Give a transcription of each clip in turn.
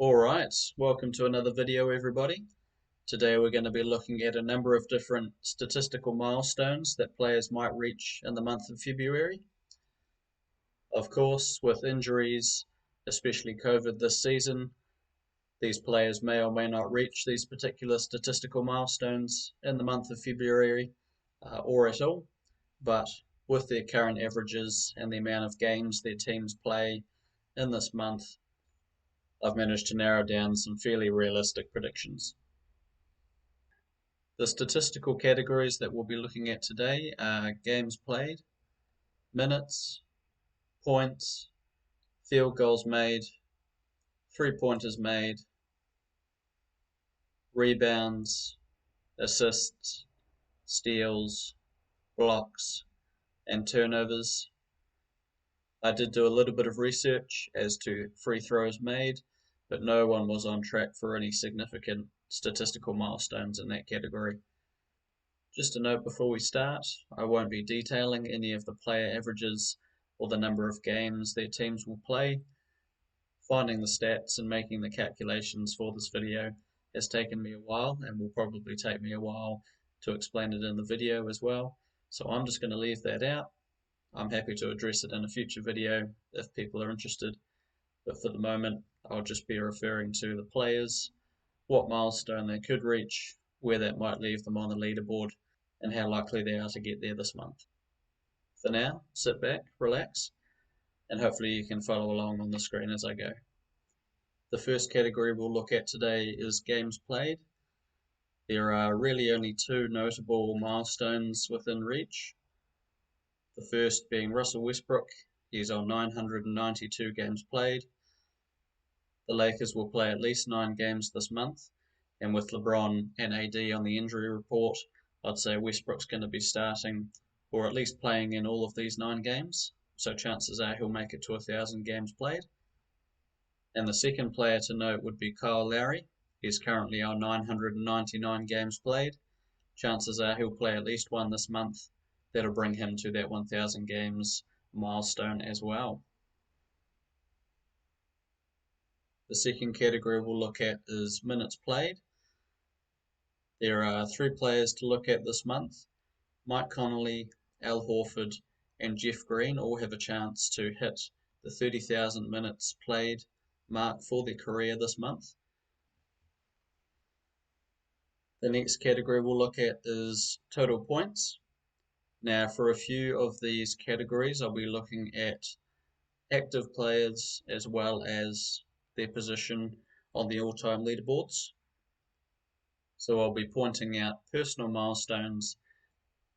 Alright, welcome to another video everybody. Today we're going to be looking at a number of different statistical milestones that players might reach in the month of February. Of course, with injuries, especially COVID this season, these players may or may not reach these particular statistical milestones in the month of February or at all, but with their current averages and the amount of games their teams play in this month, I've managed to narrow down some fairly realistic predictions. The statistical categories that we'll be looking at today are games played, minutes, points, field goals made, three-pointers made, rebounds, assists, steals, blocks, and turnovers. I did do a little bit of research as to free throws made, but no one was on track for any significant statistical milestones in that category. Just a note before we start, I won't be detailing any of the player averages or the number of games their teams will play. Finding the stats and making the calculations for this video has taken me a while and will probably take me a while to explain it in the video as well. So I'm just going to leave that out. I'm happy to address it in a future video if people are interested. But for the moment, I'll just be referring to the players, what milestone they could reach, where that might leave them on the leaderboard, and how likely they are to get there this month. For now, sit back, relax, and hopefully you can follow along on the screen as I go. The first category we'll look at today is games played. There are really only two notable milestones within reach. The first being Russell Westbrook. He's on 992 games played. The Lakers will play at least 9 games this month, and with LeBron and AD on the injury report, I'd say Westbrook's going to be starting or at least playing in all of these 9 games, so chances are he'll make it to 1,000 games played. And the second player to note would be Kyle Lowry. He's currently on 999 games played. Chances are he'll play at least one this month. That'll bring him to that 1,000 games milestone as well. The second category we'll look at is minutes played. There are 3 players to look at this month. Mike Conley, Al Horford, and Jeff Green all have a chance to hit the 30,000 minutes played mark for their career this month. The next category we'll look at is total points. Now, for a few of these categories, I'll be looking at active players as well as their position on the all-time leaderboards. So I'll be pointing out personal milestones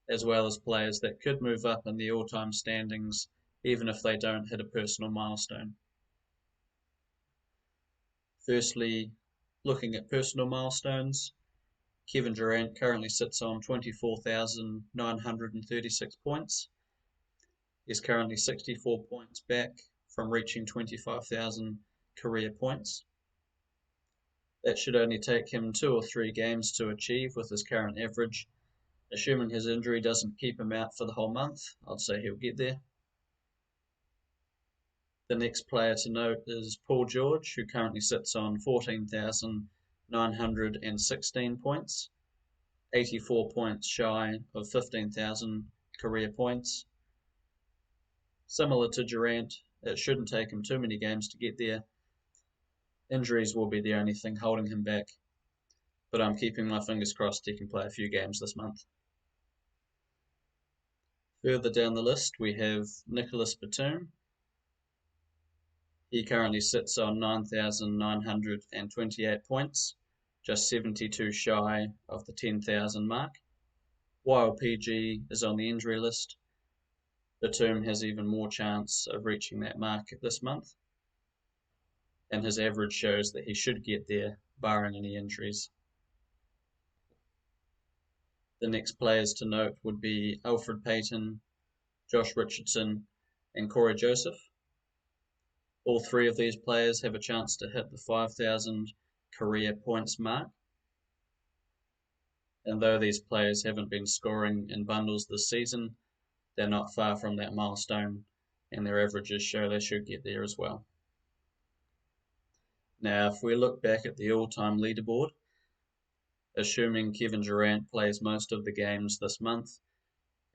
as well as players that could move up in the all-time standings even if they don't hit a personal milestone. Firstly, looking at personal milestones, Kevin Durant currently sits on 24,936 points. He's currently 64 points back from reaching 25,000 career points. That should only take him 2 or 3 games to achieve with his current average. Assuming his injury doesn't keep him out for the whole month, I'd say he'll get there. The next player to note is Paul George, who currently sits on 14,916 points, 84 points shy of 15,000 career points. Similar to Durant, it shouldn't take him too many games to get there. Injuries will be the only thing holding him back, but I'm keeping my fingers crossed he can play a few games this month. Further down the list, we have Nicholas Batum. He currently sits on 9,928 points, just 72 shy of the 10,000 mark. While PG is on the injury list, Batum has even more chance of reaching that mark this month, and his average shows that he should get there, barring any injuries. The next players to note would be Alfred Payton, Josh Richardson, and Corey Joseph. All 3 of these players have a chance to hit the 5,000 career points mark. And though these players haven't been scoring in bundles this season, they're not far from that milestone, and their averages show they should get there as well. Now, if we look back at the all-time leaderboard, assuming Kevin Durant plays most of the games this month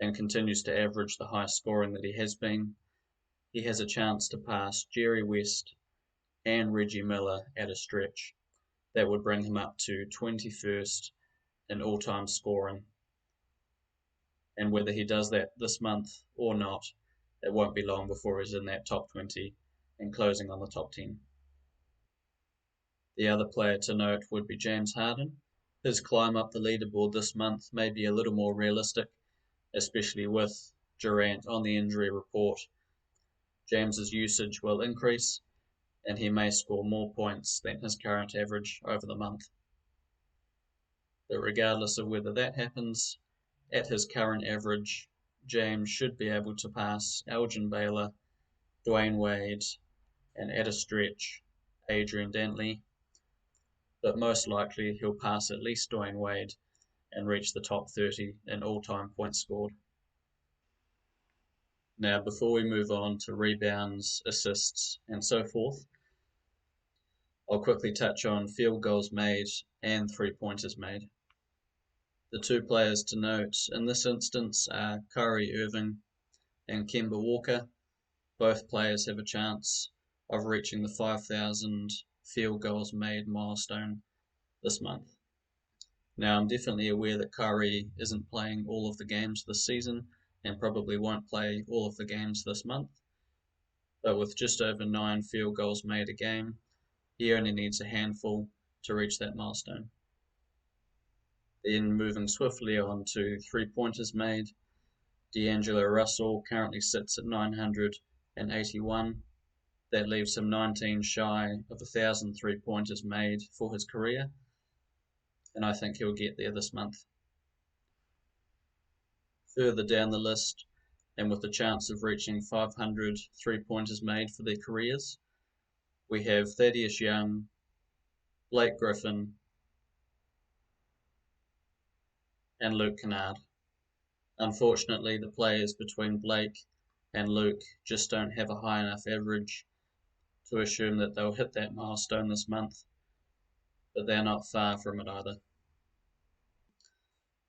and continues to average the high scoring that he has been, he has a chance to pass Jerry West and Reggie Miller at a stretch. That would bring him up to 21st in all-time scoring. And whether he does that this month or not, it won't be long before he's in that top 20 and closing on the top 10. The other player to note would be James Harden. His climb up the leaderboard this month may be a little more realistic, especially with Durant on the injury report. James's usage will increase and he may score more points than his current average over the month. But regardless of whether that happens, at his current average, James should be able to pass Elgin Baylor, Dwayne Wade, and at a stretch, Adrian Dantley, but most likely he'll pass at least Dwayne Wade and reach the top 30 in all-time points scored. Now, before we move on to rebounds, assists, and so forth, I'll quickly touch on field goals made and three-pointers made. The two players to note in this instance are Kyrie Irving and Kemba Walker. Both players have a chance of reaching the 5,000 field goals made milestone this month. Now, I'm definitely aware that Kyrie isn't playing all of the games this season and probably won't play all of the games this month, but with just over 9 field goals made a game, he only needs a handful to reach that milestone. Then moving swiftly on to three-pointers made, D'Angelo Russell currently sits at 981. That leaves him 19 shy of 1,000 three-pointers made for his career, and I think he'll get there this month. Further down the list, and with the chance of reaching 500 three-pointers made for their careers, we have Thaddeus Young, Blake Griffin, and Luke Kennard. Unfortunately, the players between Blake and Luke just don't have a high enough average to assume that they'll hit that milestone this month, but they're not far from it either.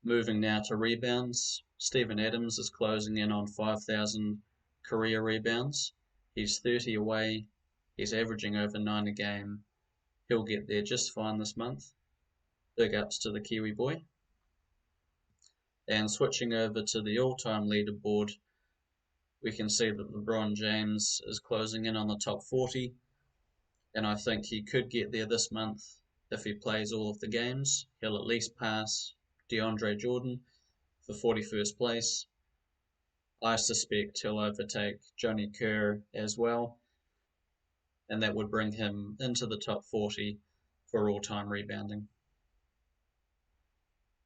Moving now to rebounds, Steven Adams is closing in on 5,000 career rebounds. He's 30 away, he's averaging over 9 a game. He'll get there just fine this month. Big ups to the Kiwi boy. And switching over to the all-time leaderboard, we can see that LeBron James is closing in on the top 40, and I think he could get there this month if he plays all of the games. He'll at least pass DeAndre Jordan for 41st place. I suspect he'll overtake Johnny Kerr as well, and that would bring him into the top 40 for all-time rebounding.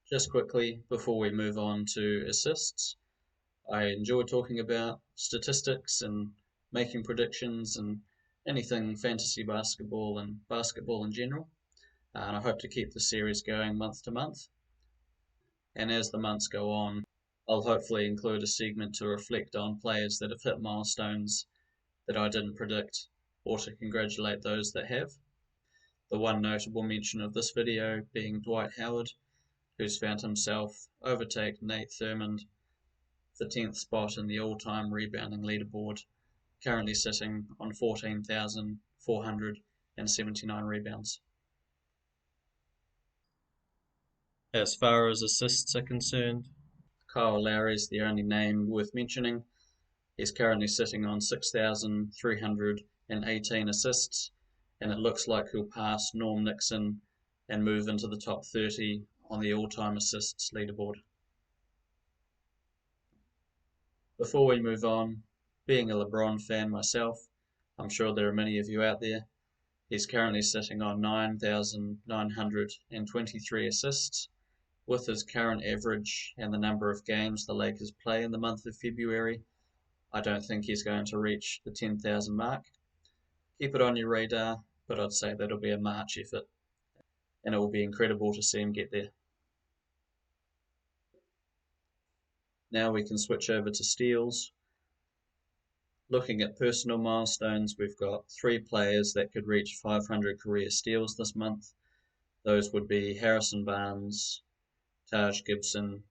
Just quickly, before we move on to assists, I enjoy talking about statistics and making predictions and anything fantasy basketball and basketball in general. And I hope to keep the series going month to month. And as the months go on, I'll hopefully include a segment to reflect on players that have hit milestones that I didn't predict, or to congratulate those that have. The one notable mention of this video being Dwight Howard, who's found himself overtake Nate Thurmond for 10th spot in the all-time rebounding leaderboard, currently sitting on 14,479 rebounds. As far as assists are concerned, Kyle Lowry is the only name worth mentioning. He's currently sitting on 6,318 assists, and it looks like he'll pass Norm Nixon and move into the top 30 on the all-time assists leaderboard. Before we move on, being a LeBron fan myself, I'm sure there are many of you out there. He's currently sitting on 9,923 assists. With his current average and the number of games the Lakers play in the month of February, I don't think he's going to reach the 10,000 mark. Keep it on your radar, but I'd say that'll be a March effort, and it will be incredible to see him get there. Now we can switch over to steals. Looking at personal milestones, we've got 3 players that could reach 500 career steals this month. Those would be Harrison Barnes, Taj Gibson,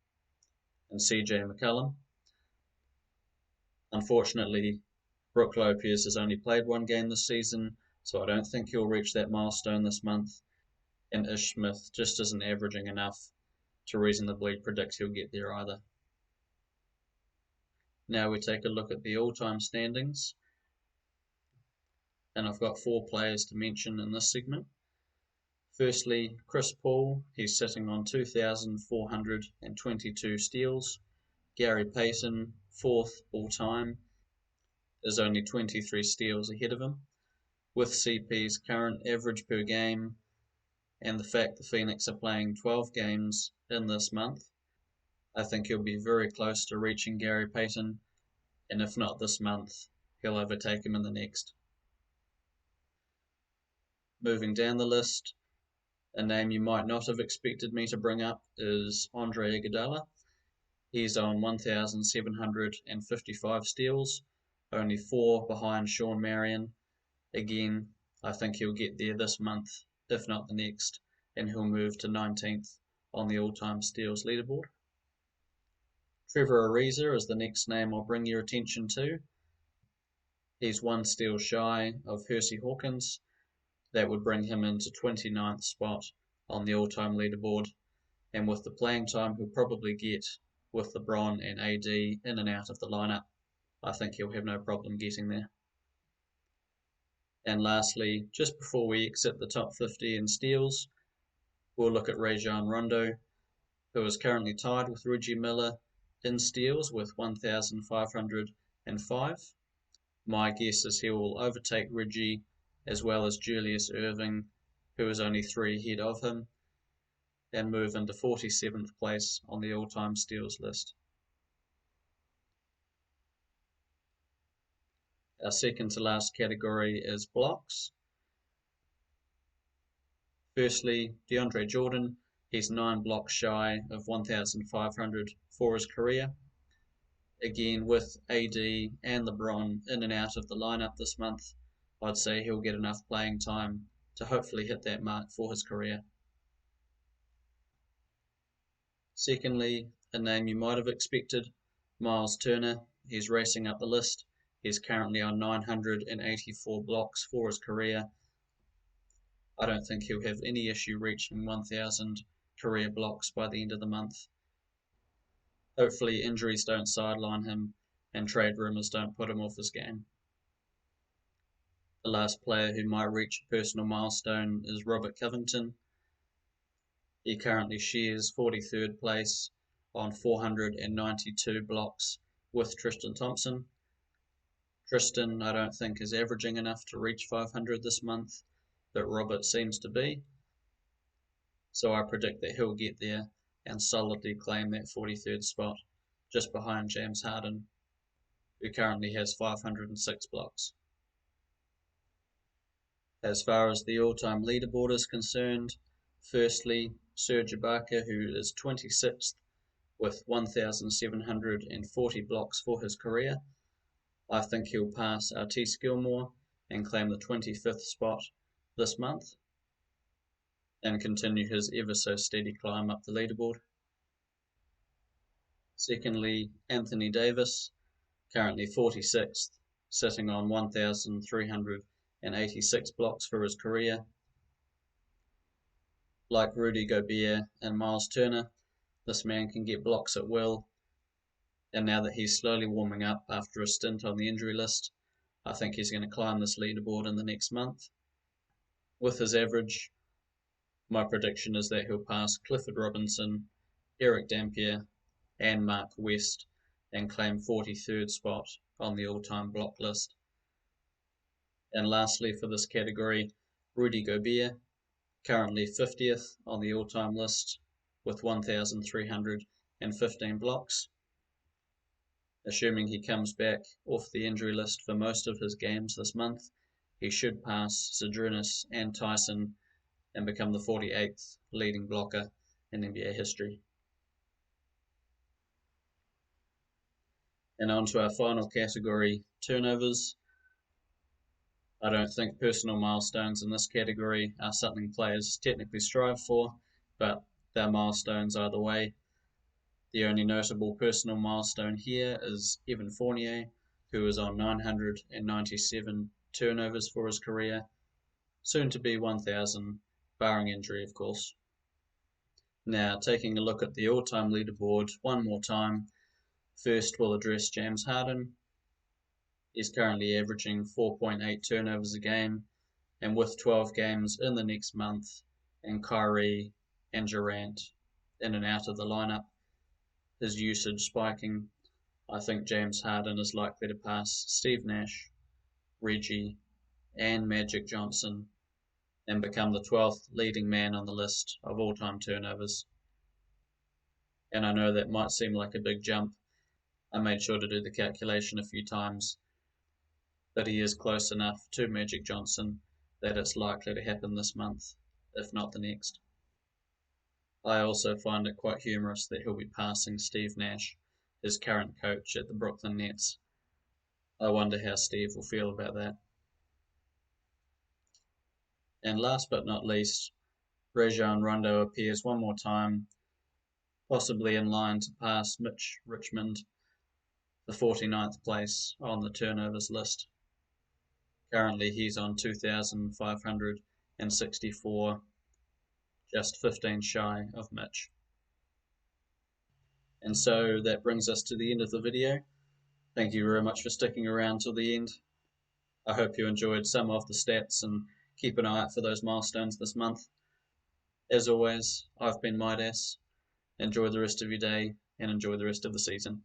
and CJ McCullum. Unfortunately, Brook Lopez has only played 1 game this season, so I don't think he'll reach that milestone this month. And Ish Smith just isn't averaging enough to reasonably predict he'll get there either. Now we take a look at the all-time standings, and I've got 4 players to mention in this segment. Firstly, Chris Paul, he's sitting on 2,422 steals. Gary Payton, 4th all-time, is only 23 steals ahead of him. With CP's current average per game and the fact the Phoenix are playing 12 games in this month, I think he'll be very close to reaching Gary Payton, and if not this month, he'll overtake him in the next. Moving down the list, a name you might not have expected me to bring up is Andre Iguodala. He's on 1,755 steals, only 4 behind Sean Marion. Again, I think he'll get there this month, if not the next, and he'll move to 19th on the all-time steals leaderboard. Trevor Ariza is the next name I'll bring your attention to. He's 1 steal shy of Hersey Hawkins. That would bring him into 29th spot on the all-time leaderboard, and with the playing time he'll probably get with LeBron and AD in and out of the lineup, I think he'll have no problem getting there. And lastly, just before we exit the top 50 in steals, we'll look at Rajon Rondo, who is currently tied with Reggie Miller in steals with 1,505. My guess is he will overtake Reggie as well as Julius Erving, who is only 3 ahead of him, and move into 47th place on the all-time steals list. Our second to last category is blocks. Firstly, DeAndre Jordan, he's 9 blocks shy of 1,500 for his career. Again, with AD and LeBron in and out of the lineup this month, I'd say he'll get enough playing time to hopefully hit that mark for his career. Secondly, a name you might have expected, Miles Turner. He's racing up the list. He's currently on 984 blocks for his career. I don't think he'll have any issue reaching 1,000 career blocks by the end of the month. Hopefully injuries don't sideline him and trade rumours don't put him off his game. The last player who might reach a personal milestone is Robert Covington. He currently shares 43rd place on 492 blocks with Tristan Thompson. Tristan, I don't think, is averaging enough to reach 500 this month, but Robert seems to be. So I predict that he'll get there and solidly claim that 43rd spot, just behind James Harden, who currently has 506 blocks. As far as the all-time leaderboard is concerned, firstly, Serge Ibaka, who is 26th with 1,740 blocks for his career. I think he'll pass Artis Gilmore and claim the 25th spot this month and continue his ever so steady climb up the leaderboard. Secondly, Anthony Davis, currently 46th, sitting on 1,386 blocks for his career. Like Rudy Gobert and Miles Turner, this man can get blocks at will, and now that he's slowly warming up after a stint on the injury list, I think he's going to climb this leaderboard in the next month. With his average, my prediction is that he'll pass Clifford Robinson, Eric Dampier, and Mark West and claim 43rd spot on the all-time block list. And lastly for this category, Rudy Gobert, currently 50th on the all-time list with 1,315 blocks. Assuming he comes back off the injury list for most of his games this month, he should pass Zydrunas and Tyson and become the 48th leading blocker in NBA history. And on to our final category, turnovers. I don't think personal milestones in this category are something players technically strive for, but they're milestones either way. The only notable personal milestone here is Evan Fournier, who is on 997 turnovers for his career, soon to be 1,000, barring injury, of course. Now, taking a look at the all-time leaderboard one more time, first we'll address James Harden. He's currently averaging 4.8 turnovers a game, and with 12 games in the next month, and Kyrie and Durant in and out of the lineup, his usage spiking, I think James Harden is likely to pass Steve Nash, Reggie, and Magic Johnson and become the 12th leading man on the list of all-time turnovers. And I know that might seem like a big jump. I made sure to do the calculation a few times, but he is close enough to Magic Johnson that it's likely to happen this month, if not the next. I also find it quite humorous that he'll be passing Steve Nash, his current coach at the Brooklyn Nets. I wonder how Steve will feel about that. And last but not least, Rajon Rondo appears one more time, possibly in line to pass Mitch Richmond, the 49th place on the turnovers list. Currently he's on 2,564, just 15 shy of Mitch. And so that brings us to the end of the video. Thank you very much for sticking around till the end. I hope you enjoyed some of the stats and keep an eye out for those milestones this month. As always, I've been Midas. Enjoy the rest of your day and enjoy the rest of the season.